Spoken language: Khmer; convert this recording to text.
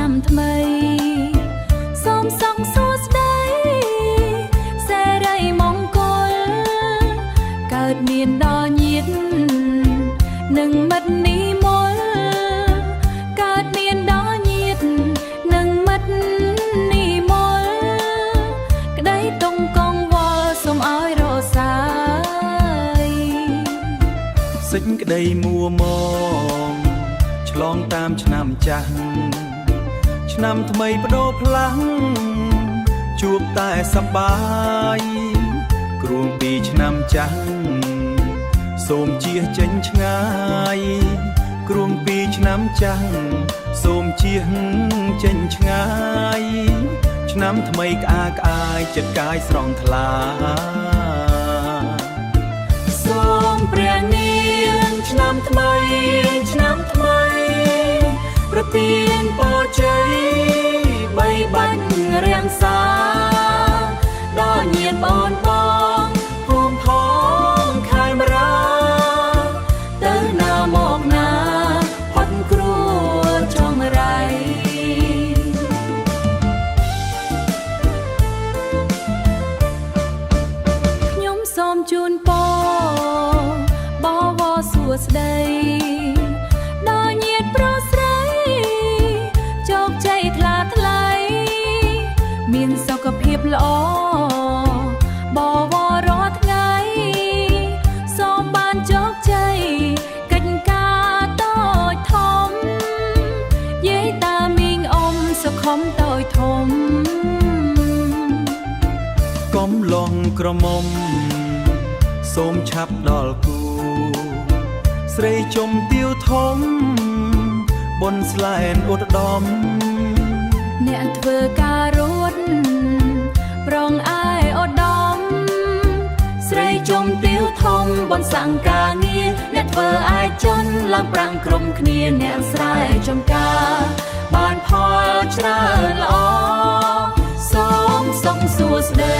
ឆ្នាំថ្មីសូមសង្ឃសួស្ដីសេរីមង្គលកើតមានដល់ញាតិនិងមិត្តនិមលកើតមានដល់ញាតិនិងមិត្តនិមលក្តីតុងកងវល់សូមឲ្យរសាយសេចក្តីមួម៉ងឆ្លងតាមឆ្នាំចាស់ឆ្នាំថ្មីបដូរផ្លាំងជួបតែសប្បាយគ្រួងពីឆ្នាំចាស់សូមជៀសចេញឆ្ងាយគ្រួងពីឆ្នាំចាស់សូមជៀសចេញឆ្ងាយឆ្នាំថ្មីក្អាក្អាយចិត្តកាយស្រស់ថ្លាសូមព្រះនាងឆ្នាំថ្មីឆ្នាំថ្មីប្រទានពរជ័យបីបាច់រាំងសាដល់ញាតិបងបងភូមិផងខេមរាទៅណាមកណាផុតគ្រោះចងរៃខ្ញុំសូមជូនពរបវរសួស្ដីដល់ញាតិប្រុសស្រីជោគជ័យថ្លាថ្លៃមានសុខភាពល្អបវររាល់ថ្ងៃសូមបានជោគជ័យកិច្ចការតូចធំយាយតាមីងអ៊ំសុខុមតូចធំកុំលងក្រមុំសូមឆាប់ដល់គូស្រីជុំទាវធំបនស្លែនឧត្តមអ្នកធ្វើការរត់ប្រងអាយឧត្តមស្រីជុំទាវធំបនសង្កាងារអ្នកធ្វើអាយចនឡើងប្រាំងក្រុមគ្នាអ្នកស្រែចំការបានផលច្រើនល្អសូមសុខសួស្ដី